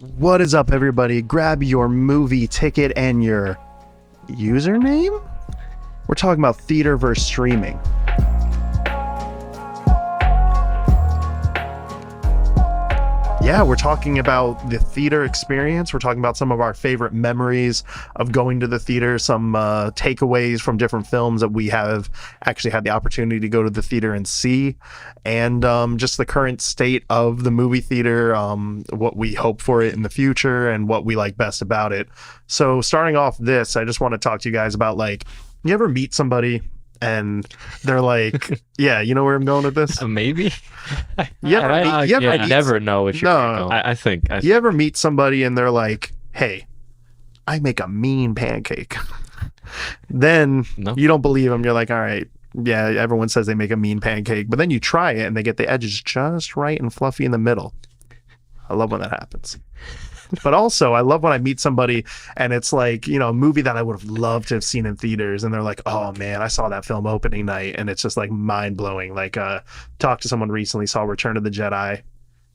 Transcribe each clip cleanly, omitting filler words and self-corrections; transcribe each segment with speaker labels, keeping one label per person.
Speaker 1: What is up, everybody? Grab your movie ticket and your username. We're talking about theater versus streaming. Yeah, we're talking about the theater experience. We're talking about some of our favorite memories of going to the theater, some takeaways from different films that we have actually had the opportunity to go to the theater and see, and just the current state of the movie theater, what we hope for it in the future, and what we like best about it. So starting off this, I just want to talk to you guys about, like, you ever meet somebody and they're like, yeah, you know where I'm going with this?
Speaker 2: Maybe.
Speaker 1: You
Speaker 2: never know what you're going.
Speaker 3: I think.
Speaker 1: You ever meet somebody and they're like, hey, I make a mean pancake. Then you don't believe them. You're like, all right, yeah, everyone says they make a mean pancake. But then you try it and they get the edges just right and fluffy in the middle. I love when that happens. But also, I love when I meet somebody and it's like, you know, a movie that I would have loved to have seen in theaters. And they're like, oh, man, I saw that film opening night. And it's just like mind blowing. Like, talked to someone recently, saw Return of the Jedi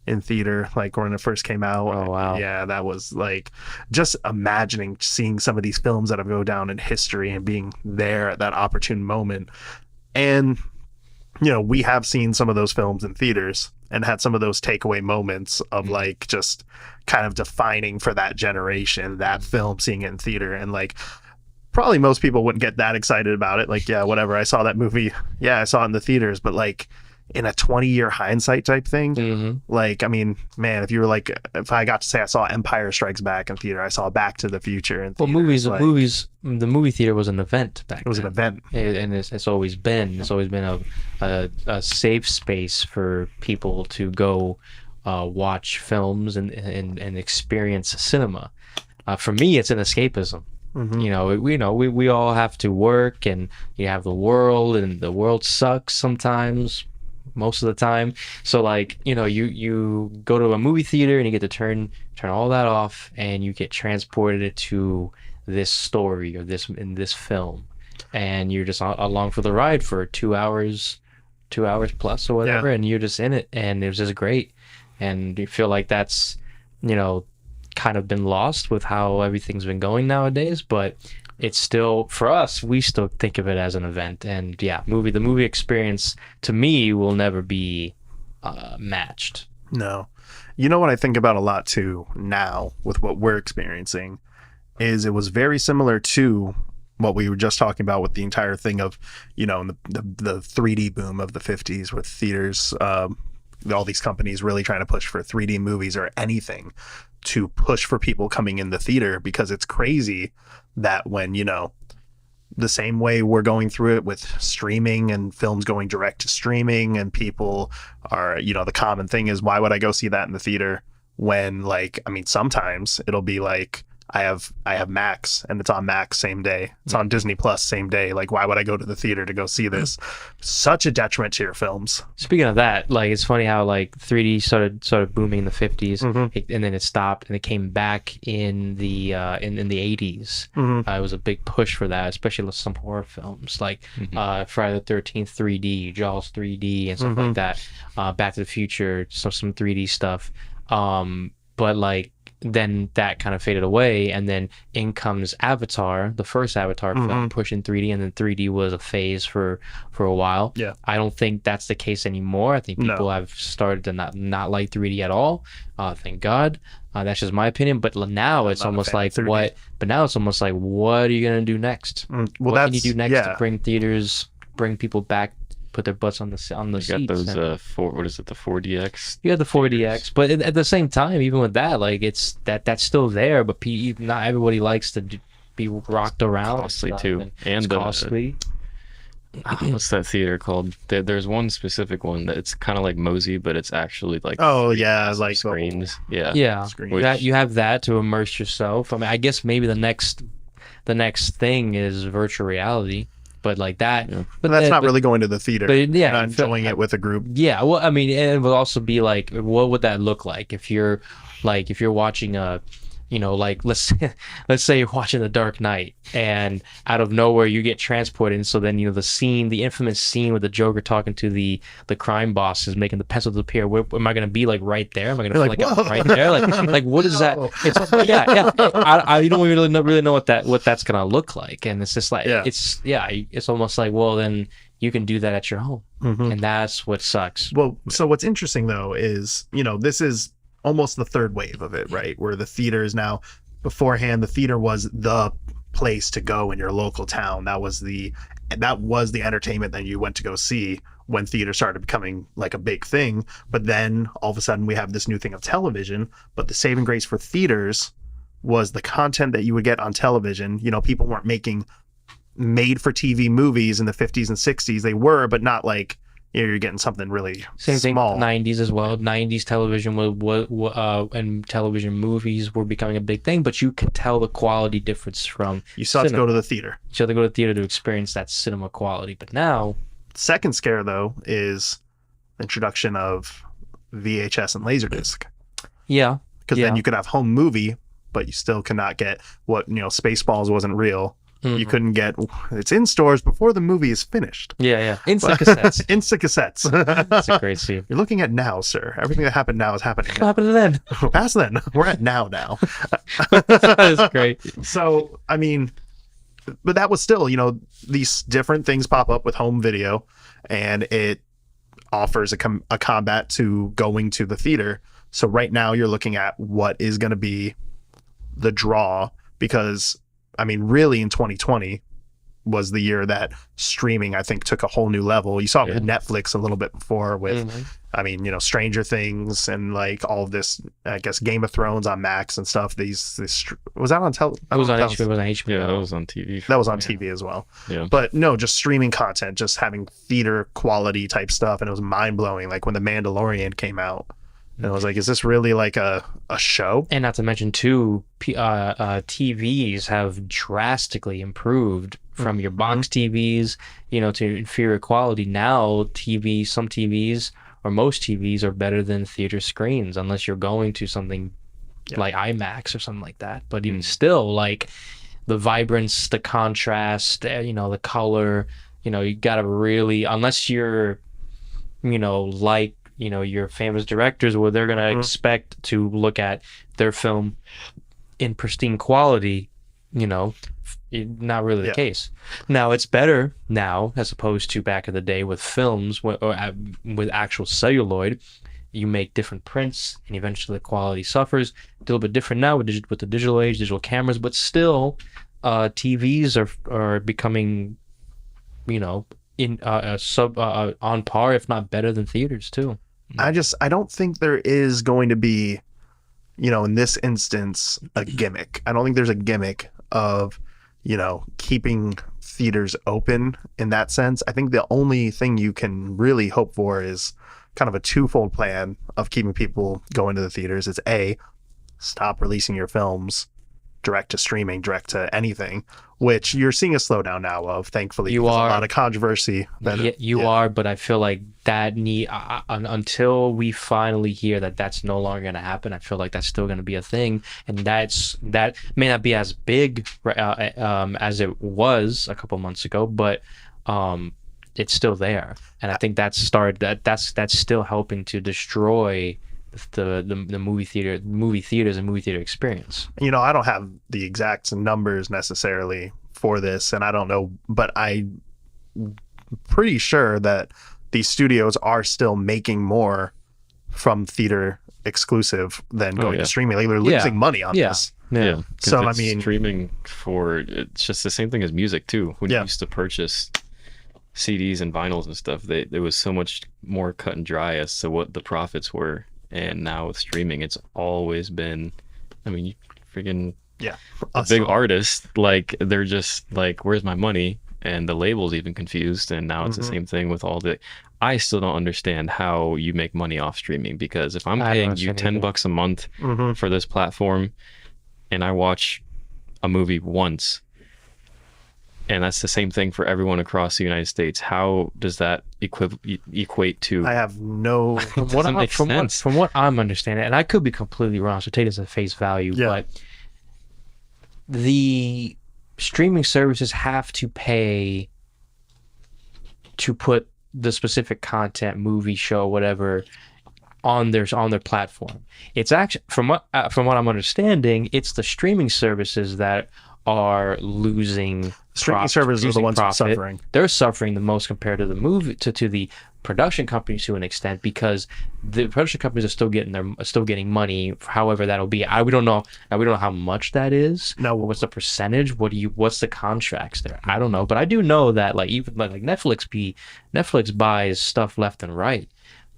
Speaker 1: in theater, like when it first came out.
Speaker 2: Oh, wow.
Speaker 1: Yeah, that was like just imagining seeing some of these films that have go down in history and being there at that opportune moment. And, you know, we have seen some of those films in theaters and had some of those takeaway moments of like just kind of defining for that generation, that film, seeing it in theater. And like, probably most people wouldn't get that excited about it. Like, yeah, whatever. I saw that movie. Yeah, I saw it in the theaters. But like in a 20-year hindsight type thing, like, I mean, man, if you were like, if I got to say I saw Empire Strikes Back in theater, I saw Back to the Future in theater.
Speaker 2: Well, the movie theater was an event back then.
Speaker 1: It was an event.
Speaker 2: And it's always been. It's always been a safe space for people to go watch films and experience cinema. For me, it's an escapism. You know, we all have to work, and you have the world, and the world sucks sometimes, most of the time. So like, you know, you go to a movie theater and you get to turn all that off, and you get transported to this story or this film, and you're just along for the ride for 2 hours plus or whatever. And you're just in it, and it was just great. And you feel like that's, you know, kind of been lost with how everything's been going nowadays, but it's still, for us, we still think of it as an event. And yeah, the movie experience to me will never be matched. No. You know what I think about a lot too now with what we're experiencing is it was very similar to what we were just talking about with the entire thing of, you know, the 3D boom of the 50s with theaters, all these companies really trying to push for 3D movies or anything to push for people coming in the theater, because it's crazy that when, you know, the same way we're going through it with streaming and films going direct to streaming, and people are, you know, the common thing is, why would I go see that in the theater when, like, I mean, sometimes it'll be like, I have Max and it's on Max same day. It's on Disney Plus same day. Like, why would I go to the theater to go see this? Such a detriment to your films. Speaking of that, like, it's funny how like 3D started booming in the 50s, and then it stopped, and it came back in the in the 80s. It was a big push for that, especially with some horror films like Friday the 13th 3D, Jaws 3D, and stuff like that. Back to the Future, some 3D stuff. But like, then that kind of faded away, and then in comes Avatar, the first Avatar film, pushing 3D, and then 3D was a phase for a while. Yeah, I don't think that's the case anymore. I think people have started to not like 3D at all. Thank God. That's just my opinion. But now it's almost like what? But now it's almost like, what are you gonna do next? Well, what can you do next to bring people back? Put their butts on the seats.
Speaker 3: You got those what is it, the 4DX?
Speaker 2: You got the 4DX, but at the same time, even with that, like, it's that's still there, but not everybody likes to be rocked around.
Speaker 3: Costly too, and
Speaker 2: costly.
Speaker 3: What's that theater called? There's one specific one that's kind of like Mosey, but it's actually like
Speaker 1: like
Speaker 3: screens.
Speaker 2: Screens. You have that to immerse yourself. I mean, I guess maybe the next thing is virtual reality. But like that,
Speaker 1: but that's not really going to the theater.
Speaker 2: But yeah,
Speaker 1: not enjoying it with a group.
Speaker 2: Yeah, well, I mean, it would also be like, what would that look like if you're watching a like let's say you're watching The Dark Knight, and out of nowhere you get transported, and so then the infamous scene with the Joker talking to the crime boss is making the pencils appear. Where am I going to be, like, right there? Am I going to feel like I'm right there? Like what is that? It's yeah. I you don't really know what that's going to look like, and it's just like it's almost like, well, then you can do that at your home, and that's what sucks.
Speaker 1: Well, so what's interesting though is, this is almost the third wave of it, right? Where the theater is now, beforehand, the theater was the place to go in your local town. That was the entertainment that you went to go see when theater started becoming like a big thing. But then all of a sudden we have this new thing of television. But the saving grace for theaters was the content that you would get on television. People weren't making made for TV movies in the 50s and 60s. They were, but not like, you're getting something really
Speaker 2: Same
Speaker 1: small.
Speaker 2: thing, 90s as well. 90s television and television movies were becoming a big thing, but you could tell the quality difference from
Speaker 1: You still have to go to the theater.
Speaker 2: You still have to go to the theater to experience that cinema quality. But now,
Speaker 1: second scare though is the introduction of VHS and Laserdisc.
Speaker 2: Yeah.
Speaker 1: Because then you could have home movie, but you still cannot get what, Spaceballs wasn't real. You couldn't get, it's in stores before the movie is finished.
Speaker 2: Yeah. Instant cassettes.
Speaker 1: Instant cassettes.
Speaker 2: That's a great scene.
Speaker 1: You're looking at now, sir. Everything that happened now is happening.
Speaker 2: What happened then?
Speaker 1: Past then. We're at now.
Speaker 2: That's great.
Speaker 1: So, I mean, but that was still, these different things pop up with home video, and it offers a combat to going to the theater. So right now you're looking at what is going to be the draw, because really in 2020 was the year that streaming, I think, took a whole new level. You saw it with Netflix a little bit before with, Stranger Things and like all of this, I guess, Game of Thrones on Max and stuff. Was that on television?
Speaker 2: It was on HBO. It was on HBO.
Speaker 3: Yeah, that was on TV.
Speaker 1: That was on TV as well.
Speaker 3: Yeah.
Speaker 1: But no, just streaming content, just having theater quality type stuff. And it was mind blowing. Like when The Mandalorian came out, and I was like, is this really like a show?
Speaker 2: And not to mention, too, TVs have drastically improved from your box TVs, to inferior quality. Now, some TVs, or most TVs, are better than theater screens, unless you're going to something like IMAX or something like that. But even still, like, the vibrance, the contrast, the color, you gotta really, unless you're, like, your famous directors, where they're going to expect to look at their film in pristine quality, not really the case. Now, it's better now as opposed to back in the day with films with actual celluloid. You make different prints, and eventually the quality suffers. A little bit different now with the digital age, digital cameras, but still, TVs are becoming, on par, if not better than theaters too.
Speaker 1: I don't think there is going to be, in this instance, a gimmick. I don't think there's a gimmick of, keeping theaters open in that sense. I think the only thing you can really hope for is kind of a twofold plan of keeping people going to the theaters. It's A, stop releasing your films direct to streaming, direct to anything, which you're seeing a slowdown now of, thankfully.
Speaker 2: You are.
Speaker 1: A lot of controversy.
Speaker 2: You are, but I feel like that until we finally hear that that's no longer going to happen, I feel like that's still going to be a thing, and that may not be as big as it was a couple months ago, but it's still there, and I think that's still helping to destroy the movie theaters and movie theater experience.
Speaker 1: I don't have the exact numbers necessarily for this, and I don't know, but I'm pretty sure that these studios are still making more from theater exclusive than going to streaming. Like, they're losing money on this.
Speaker 3: Yeah.
Speaker 1: So
Speaker 3: streaming it's just the same thing as music too. When you used to purchase CDs and vinyls and stuff, there was so much more cut and dry as to what the profits were. And now with streaming, it's always been, freaking a big artist, like, they're just like, where's my money? And the label's even confused. And now it's the same thing with all I still don't understand how you make money off streaming, because if I'm paying you $10 a month for this platform, and I watch a movie once, and that's the same thing for everyone across the United States, how does that equate to?
Speaker 1: I have no.
Speaker 2: From what I'm understanding, and I could be completely wrong, so take this at face value, but the streaming services have to pay to put the specific content, movie, show, whatever, on their platform. It's actually from what I'm understanding, it's the streaming services that are losing.
Speaker 1: Streaming services are the ones
Speaker 2: profit.
Speaker 1: suffering.
Speaker 2: They're suffering the most compared to the movie to the production companies to an extent, because the production companies are still getting money. However, that'll be. We don't know how much that is.
Speaker 1: No,
Speaker 2: what's the percentage? What's the contracts there? I don't know, but I do know that even Netflix buys stuff left and right.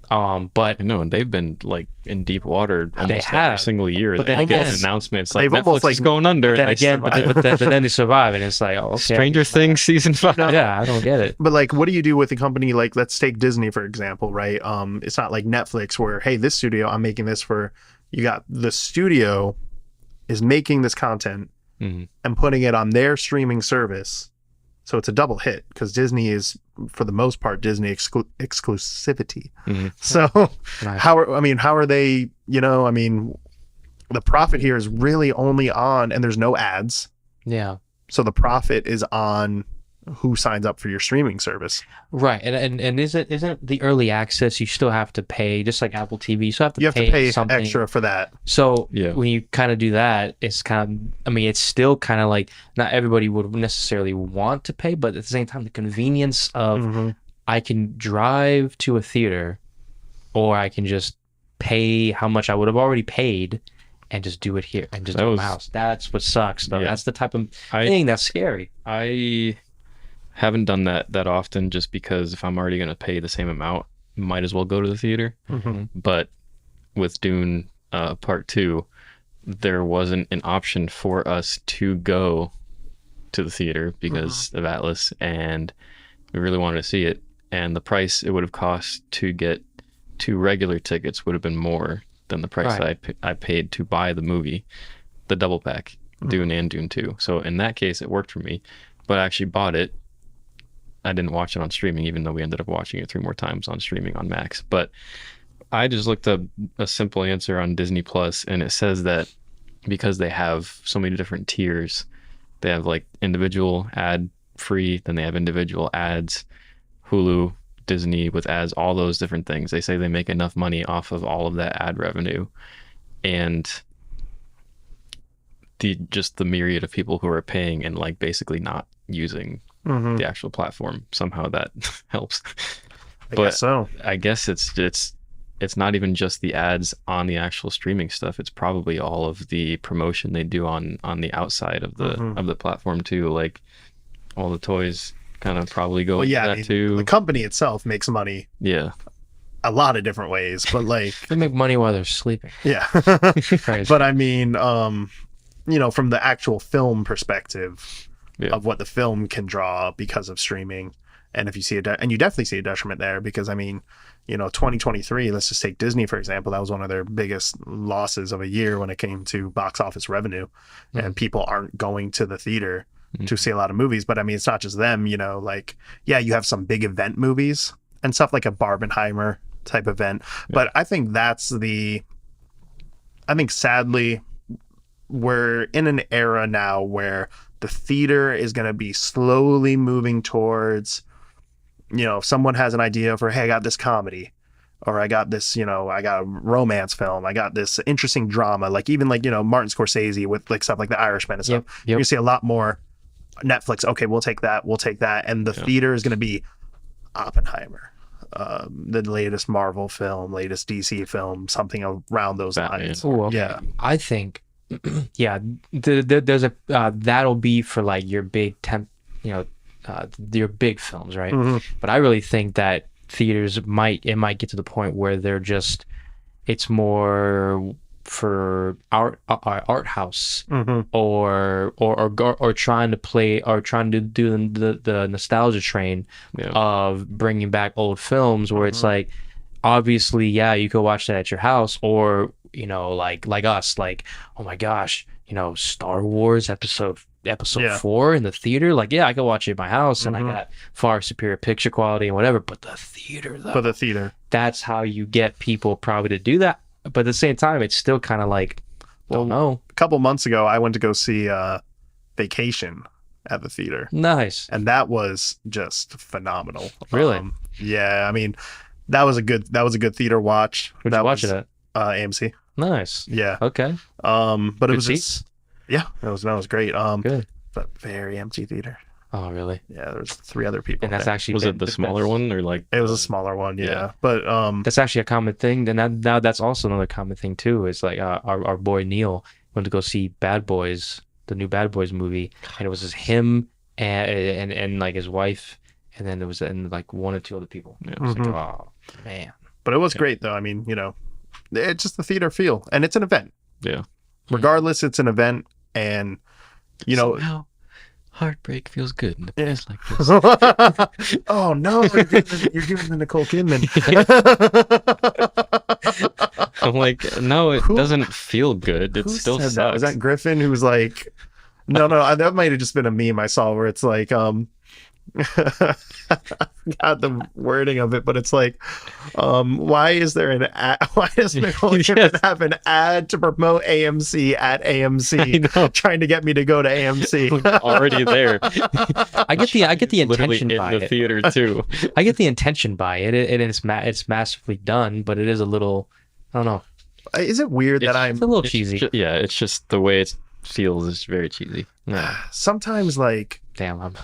Speaker 2: But
Speaker 3: no, and they've been like in deep water almost
Speaker 2: have.
Speaker 3: every single year.
Speaker 2: But
Speaker 3: they
Speaker 2: then
Speaker 3: get
Speaker 2: again,
Speaker 3: announcements like
Speaker 1: they've almost
Speaker 3: Netflix is going under.
Speaker 2: Then again, but then they survive, and it's like, oh, okay.
Speaker 3: Stranger Things season 5.
Speaker 2: Yeah, I don't get it.
Speaker 1: But like, what do you do with a company like, let's take Disney for example, right? It's not like Netflix where, hey, this studio, I'm making this for. You got the studio is making this content and putting it on their streaming service. So it's a double hit because Disney is, for the most part, Disney exclusivity. So
Speaker 2: Right.
Speaker 1: how are they, the profit here is really only on, and there's no ads.
Speaker 2: Yeah.
Speaker 1: So the profit is on who signs up for your streaming service.
Speaker 2: Right. And isn't the early access, you still have to pay, just like Apple TV, you still have to
Speaker 1: You have to pay
Speaker 2: something
Speaker 1: extra for that.
Speaker 2: So
Speaker 3: Yeah.
Speaker 2: when you kind of do that, it's kind of, it's still kind of like, not everybody would necessarily want to pay, but at the same time, the convenience of I can drive to a theater, or I can just pay how much I would have already paid and just do it here and just do it in my house. That's what sucks, though.
Speaker 3: Yeah.
Speaker 2: That's the type of thing that's scary.
Speaker 3: I haven't done that often, just because if I'm already going to pay the same amount, might as well go to the theater. But with Dune Part 2, there wasn't an option for us to go to the theater because of Atlas, and we really wanted to see it. And the price it would have cost to get 2 regular tickets would have been more than the price I paid to buy the movie, the double pack, Dune and Dune 2. So in that case, it worked for me. But I actually bought it. I didn't watch it on streaming, even though we ended up watching it 3 more times on streaming on Max. But I just looked up a simple answer on Disney Plus, and it says that because they have so many different tiers, they have like individual ad free, then they have individual ads, Hulu, Disney with ads, all those different things. They say they make enough money off of all of that ad revenue, and the myriad of people who are paying and like basically not using the actual platform, somehow that helps. I guess it's not even just the ads on the actual streaming stuff. It's probably all of the promotion they do on the outside of the platform too. Like all the toys kind of probably go into that too.
Speaker 1: The company itself makes money.
Speaker 3: Yeah.
Speaker 1: A lot of different ways, but like
Speaker 2: They make money while they're sleeping.
Speaker 1: yeah.
Speaker 2: Crazy.
Speaker 1: But from the actual film perspective of what the film can draw because of streaming, and if you see and you definitely see a detriment there, because 2023, let's just take Disney for example, that was one of their biggest losses of a year when it came to box office revenue, and people aren't going to the theater to see a lot of movies. But it's not just them, you have some big event movies and stuff like a Barbenheimer type event, but I think sadly we're in an era now where the theater is going to be slowly moving towards, if someone has an idea for, hey, I got this comedy, or I got this, I got a romance film, I got this interesting drama, like even like, Martin Scorsese with like stuff like The Irishman and stuff. You see a lot more Netflix. Okay, we'll take that. And the theater is going to be Oppenheimer, the latest Marvel film, latest DC film, something around those lines.
Speaker 2: Ooh, okay.
Speaker 1: Yeah.
Speaker 2: I think, there's a that'll be for like your big your big films, right? But I really think that theaters might get to the point where it's more for art house, or trying to do the nostalgia train of bringing back old films, where it's like, obviously, you could watch that at your house, or like us, like, oh my gosh, Star Wars episode 4 in the theater, like, I could watch it in my house and I got far superior picture quality and whatever. But the theater, though, that's how you get people probably to do that. But at the same time, it's still kind of like, don't know.
Speaker 1: A couple months ago, I went to go see Vacation at the theater,
Speaker 2: Nice.
Speaker 1: and that was just phenomenal.
Speaker 2: Really?
Speaker 1: Yeah, I mean, that was a good theater watch.
Speaker 2: Where'd
Speaker 1: That
Speaker 2: you watch
Speaker 1: was,
Speaker 2: it at?
Speaker 1: AMC.
Speaker 2: Nice.
Speaker 1: Yeah.
Speaker 2: Okay.
Speaker 1: But it
Speaker 2: Good
Speaker 1: was
Speaker 2: seats?
Speaker 1: yeah, that was great.
Speaker 2: Good.
Speaker 1: But very empty theater.
Speaker 2: Oh, really?
Speaker 1: Yeah, there was 3 other people.
Speaker 2: And that's
Speaker 1: there.
Speaker 2: actually
Speaker 3: Was it the smaller one or like?
Speaker 1: It was a smaller one, yeah.
Speaker 3: Yeah.
Speaker 1: But
Speaker 2: That's actually a common thing. And that, now that's also another common thing too. Is like our boy Neil went to go see Bad Boys, the new Bad Boys movie, and it was just him and like his wife, and then there was like 1 or 2 other people.
Speaker 3: Yeah.
Speaker 2: It was like, oh man.
Speaker 1: but it was great though. I mean, it's just the theater feel, and it's an event.
Speaker 3: Yeah.
Speaker 1: Regardless, it's an event, and
Speaker 3: Somehow, heartbreak feels good in a place like this.
Speaker 1: oh no, you're giving the Nicole Kidman.
Speaker 3: I'm like, no, it
Speaker 1: Who-
Speaker 3: doesn't feel good. It
Speaker 1: Who
Speaker 3: still
Speaker 1: said
Speaker 3: sucks.
Speaker 1: that? Was that Griffin who was like, no, that might have just been a meme I saw where it's like, I forgot the wording of it, but it's like, why is there an ad? Why does Nicole Kidman
Speaker 3: Yes.
Speaker 1: have an ad to promote AMC at
Speaker 3: I
Speaker 1: AMC,
Speaker 3: know.
Speaker 1: trying to get me to go to AMC?
Speaker 3: Already there.
Speaker 2: I get the
Speaker 3: Literally
Speaker 2: intention
Speaker 3: in
Speaker 2: by
Speaker 3: the
Speaker 2: it.
Speaker 3: theater too.
Speaker 2: I get the intention by it. It's massively done, but it is a little, I don't know,
Speaker 1: Is it weird that
Speaker 2: it's a little
Speaker 3: It's
Speaker 2: cheesy.
Speaker 3: yeah, it's just the way it feels is very cheesy.
Speaker 1: sometimes like,
Speaker 2: Damn, I'm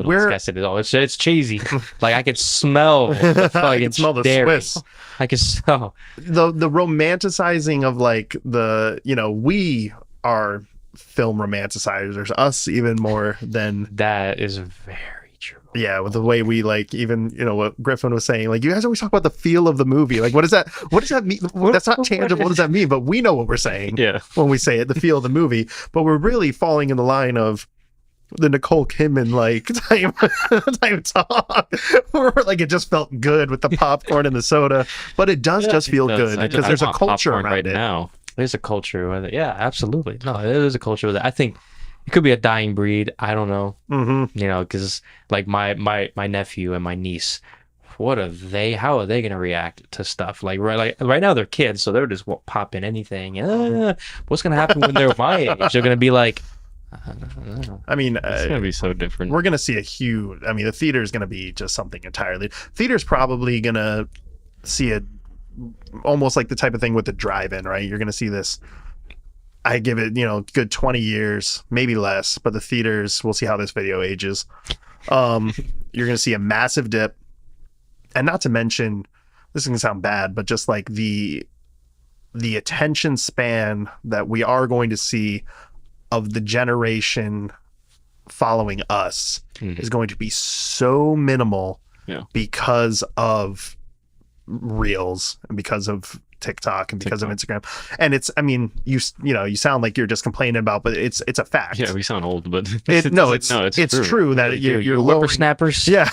Speaker 1: we're-
Speaker 2: disgusted at all. It's cheesy. Like I can smell the
Speaker 1: I
Speaker 2: fucking
Speaker 1: can smell the
Speaker 2: dairy.
Speaker 1: Swiss.
Speaker 2: I can smell.
Speaker 1: The romanticizing of like we are film romanticizers, us even more than
Speaker 2: That is very true.
Speaker 1: yeah, with the way we like, even what Griffin was saying, like, you guys always talk about the feel of the movie. Like, what does that mean? That's not tangible. What does that mean? But we know what we're saying
Speaker 3: Yeah.
Speaker 1: when we say it, the feel of the movie. But we're really falling in the line of the Nicole Kidman like type talk, where like it just felt good with the popcorn and the soda. But it does just feel
Speaker 3: It does.
Speaker 1: good
Speaker 3: I
Speaker 1: because there's a
Speaker 3: want
Speaker 1: culture
Speaker 3: popcorn
Speaker 1: around
Speaker 3: right
Speaker 1: it.
Speaker 3: now.
Speaker 2: There's a culture with it. Yeah, absolutely. No, there is a culture with it. I think it could be a dying breed. I don't know.
Speaker 1: Mm-hmm.
Speaker 2: Because like my nephew and my niece, how are they gonna react to stuff like right now they're kids, so they're just popping anything. What's gonna happen when they're my age? They're gonna be like, I don't know.
Speaker 1: I mean,
Speaker 3: It's gonna be so different.
Speaker 1: we're gonna see a huge. I mean, the theater is gonna be just something entirely. Theater's probably gonna see it almost like the type of thing with the drive-in, right? You're gonna see this. I give it, good 20 years, maybe less, but the theaters, we'll see how this video ages. You're gonna see a massive dip, and not to mention, this is gonna sound bad, but just like the attention span that we are going to see of the generation following us
Speaker 3: Mhm.
Speaker 1: is going to be so minimal
Speaker 3: Yeah.
Speaker 1: because of Reels and because of TikTok and because of Instagram. And it's, I mean, you sound like you're just complaining about, but it's a fact.
Speaker 3: Yeah, we sound old, but
Speaker 1: It's true that you're lowering,
Speaker 2: whippersnappers.
Speaker 1: yeah,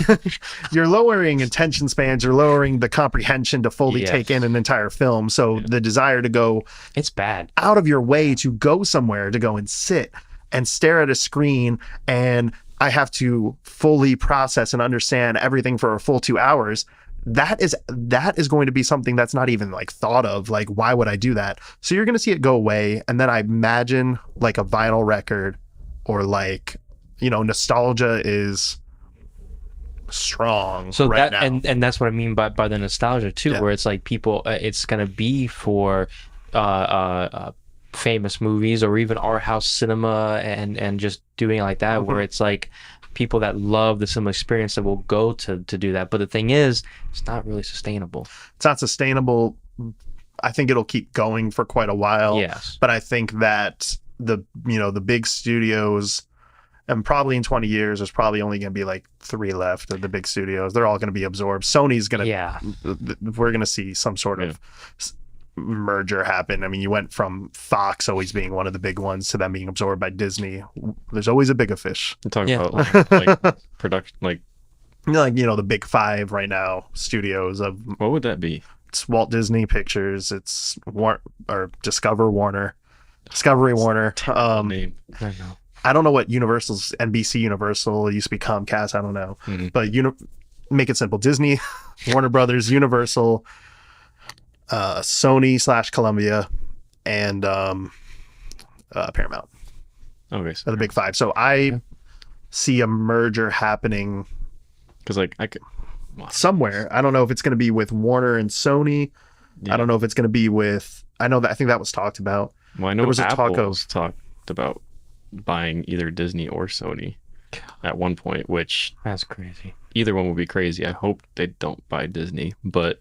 Speaker 1: you're lowering attention spans, you're lowering the comprehension to fully
Speaker 2: Yes.
Speaker 1: take in an entire film. So the desire to go
Speaker 2: It's bad.
Speaker 1: out of your way to go somewhere, to go and sit and stare at a screen, and I have to fully process and understand everything for a full 2 hours. That is going to be something that's not even like thought of. Like, why would I do that? So you're going to see it go away. And then I imagine like a vinyl record, or like, nostalgia is strong.
Speaker 2: So
Speaker 1: right
Speaker 2: that
Speaker 1: now.
Speaker 2: and that's what I mean by the nostalgia too,
Speaker 1: Yeah.
Speaker 2: where it's like people, it's gonna be for famous movies or even art house cinema and just doing it like that, where it's like people that love the cinema experience that will go to do that. But the thing is, it's not really sustainable.
Speaker 1: It's not sustainable. I think it'll keep going for quite a while.
Speaker 2: Yes.
Speaker 1: But I think that the big studios, and probably in 20 years, there's probably only going to be like 3 left of the big studios. They're all going to be absorbed. Sony's going to,
Speaker 2: Yeah.
Speaker 1: we're going to see some sort of merger happen. I mean, you went from Fox always being one of the big ones to them being absorbed by Disney. There's always a bigger fish.
Speaker 3: I'm talking
Speaker 2: Yeah.
Speaker 3: about like production, like
Speaker 1: Like, the big 5 right now studios of,
Speaker 3: what would that be?
Speaker 1: it's Walt Disney Pictures, it's Discovery Warner.
Speaker 3: Name.
Speaker 2: I know.
Speaker 1: I don't know what Universal's NBC Universal, it used to be Comcast, I don't know.
Speaker 3: Mhm.
Speaker 1: But make it simple. Disney, Warner Brothers, Universal, Sony / Columbia, and Paramount.
Speaker 3: Okay, so
Speaker 1: are the big five. So I see a merger happening
Speaker 3: because like I could,
Speaker 1: somewhere. I don't know if it's going to be with Warner and Sony.
Speaker 3: yeah.
Speaker 1: I don't know if it's going to be with. I think that was talked about.
Speaker 3: Well, I know
Speaker 1: there was a talk of-
Speaker 3: Apple's talked about buying either Disney or Sony at one point, which
Speaker 2: That's crazy.
Speaker 3: either one would be crazy. I hope they don't buy Disney, but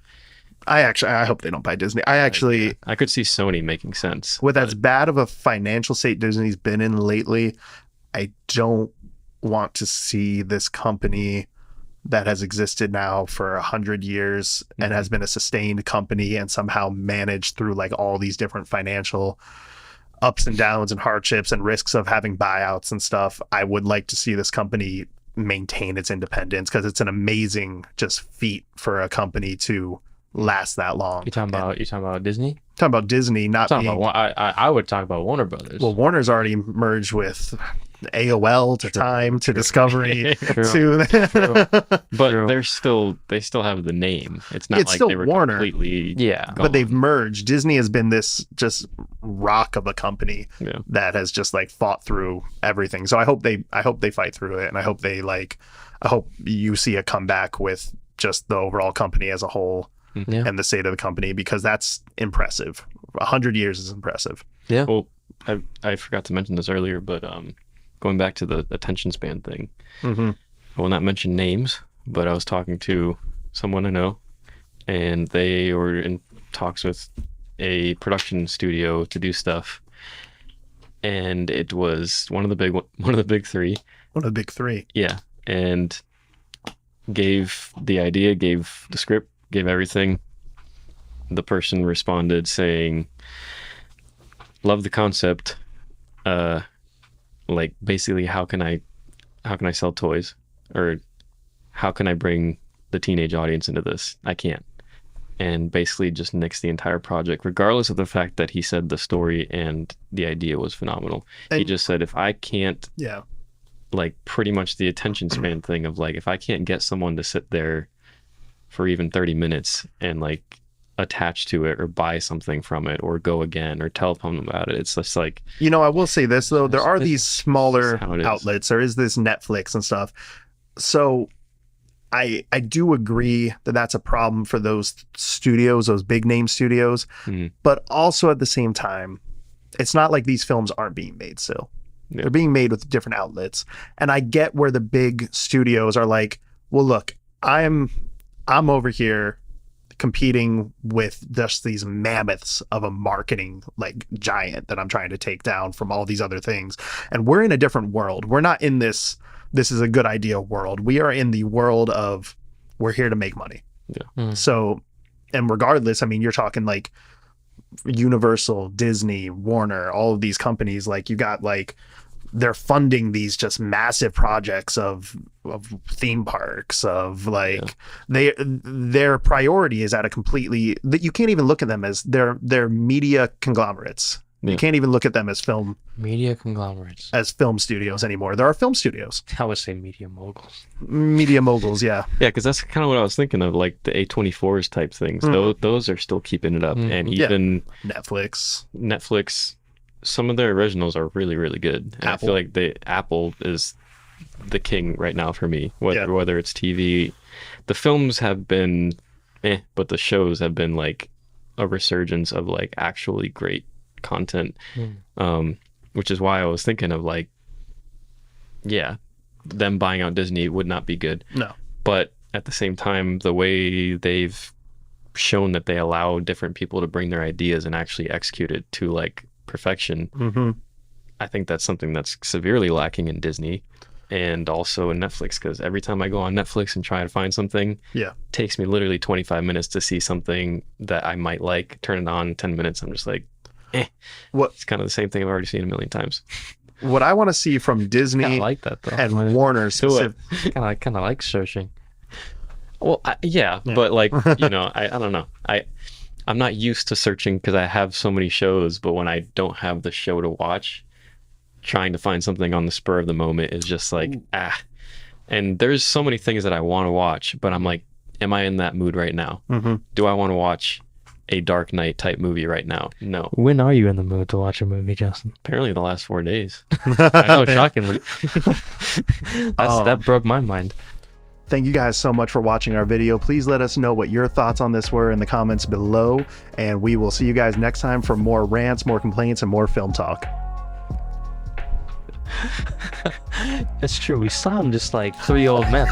Speaker 1: I hope they don't buy Disney.
Speaker 3: I could see Sony making sense.
Speaker 1: with as bad of a financial state Disney's been in lately, I don't want to see this company that has existed now for 100 years and has been a sustained company and somehow managed through like all these different financial ups and downs and hardships and risks of having buyouts and stuff. I would like to see this company maintain its independence because it's an amazing just feat for a company to last that long.
Speaker 2: You talking about Disney?
Speaker 1: Talking about Disney not
Speaker 2: Talking
Speaker 1: being
Speaker 2: about I would talk about Warner Brothers.
Speaker 1: well, Warner's already merged with AOL to Time to Discovery
Speaker 2: True.
Speaker 1: to
Speaker 3: But
Speaker 2: True.
Speaker 3: they still have the name. It's not
Speaker 1: It's
Speaker 3: like
Speaker 1: still
Speaker 3: they were
Speaker 1: Warner.
Speaker 3: completely
Speaker 2: Yeah.
Speaker 3: gone.
Speaker 1: but they've merged. Disney has been this just rock of a company
Speaker 3: Yeah.
Speaker 1: that has just like fought through everything. So I hope they fight through it, and I hope you see a comeback with just the overall company as a whole
Speaker 2: Yeah.
Speaker 1: and the state of the company, because that's impressive. 100 years is impressive.
Speaker 2: Yeah.
Speaker 3: Well, I forgot to mention this earlier, but going back to the attention span thing,
Speaker 1: Mm-hmm.
Speaker 3: I will not mention names, but I was talking to someone I know, and they were in talks with a production studio to do stuff, and it was one of the big three.
Speaker 1: One of the big three.
Speaker 3: Yeah, and gave the idea, gave the script, gave everything. The person responded saying, "Love the concept. Like basically, how can I sell toys, or how can I bring the teenage audience into this? I can't." And basically just nixed the entire project, regardless of the fact that he said the story and the idea was phenomenal. He
Speaker 1: And-
Speaker 3: just said, if I can't,
Speaker 1: Yeah.
Speaker 3: like pretty much the attention span thing of like, if I can't get someone to sit there for even 30 minutes and like attach to it or buy something from it or go again or tell them about it, it's just like,
Speaker 1: I will say this though, there are these smaller
Speaker 3: how it is.
Speaker 1: outlets. There is this Netflix and stuff. So I do agree that that's a problem for those studios, those big name studios.
Speaker 3: Mhm.
Speaker 1: But also at the same time, it's not like these films aren't being made still.
Speaker 3: Yeah.
Speaker 1: They're being made with different outlets. And I get where the big studios are like, well, look, I'm over here competing with just these mammoths of a marketing like giant that I'm trying to take down from all these other things. And we're in a different world. We're not in this is a good idea world. We are in the world of we're here to make money.
Speaker 3: Yeah.
Speaker 2: Mm.
Speaker 1: So, and regardless, I mean, you're talking like Universal, Disney, Warner, all of these companies, like you got like they're funding these just massive projects of theme parks of like their priority is at a completely that you can't even look at them as they're media conglomerates.
Speaker 3: Yeah.
Speaker 1: You can't even look at them as film
Speaker 2: Media conglomerates.
Speaker 1: studios anymore. There are film studios,
Speaker 2: I would say media moguls.
Speaker 1: media moguls. Yeah,
Speaker 3: yeah, because that's kind of what I was thinking of, like the A24s type things. Those are still keeping it up.
Speaker 2: Mm.
Speaker 3: And
Speaker 1: Yeah.
Speaker 3: even
Speaker 1: Netflix.
Speaker 3: Netflix, some of their originals are really, really good. And I
Speaker 1: Apple.
Speaker 3: feel like Apple is the king right now for me, whether it's TV. The films have been but the shows have been like a resurgence of like actually great content. Which is why I was thinking of like, yeah, them buying out Disney would not be good.
Speaker 1: No.
Speaker 3: But at the same time, the way they've shown that they allow different people to bring their ideas and actually execute it to like perfection,
Speaker 1: Mm-hmm.
Speaker 3: I think that's something that's severely lacking in Disney and also in Netflix, because every time I go on Netflix and try to find something,
Speaker 1: Yeah.
Speaker 3: it takes me literally 25 minutes to see something that I might like, turn it on, 10 minutes, I'm just like,
Speaker 1: What
Speaker 3: it's kind of the same thing I've already seen a million times.
Speaker 1: what I want to see from
Speaker 2: Kind
Speaker 1: Disney
Speaker 2: of like that though.
Speaker 1: and Warner specific.
Speaker 2: Kind of like searching.
Speaker 3: Well, but like, I don't know. I'm not used to searching because I have so many shows, but when I don't have the show to watch, trying to find something on the spur of the moment is just like, And there's so many things that I want to watch, but I'm like, am I in that mood right now?
Speaker 1: Mm-hmm.
Speaker 3: Do I want to watch a Dark Knight type movie right now. No.
Speaker 2: When are you in the mood to watch a movie, Justin?
Speaker 3: Apparently the last 4 days.
Speaker 2: I know, shockingly. That broke my mind.
Speaker 1: Thank you guys so much for watching our video. Please let us know what your thoughts on this were in the comments below, and we will see you guys next time for more rants, more complaints, and more film talk.
Speaker 2: It's true. We sound just like three old men.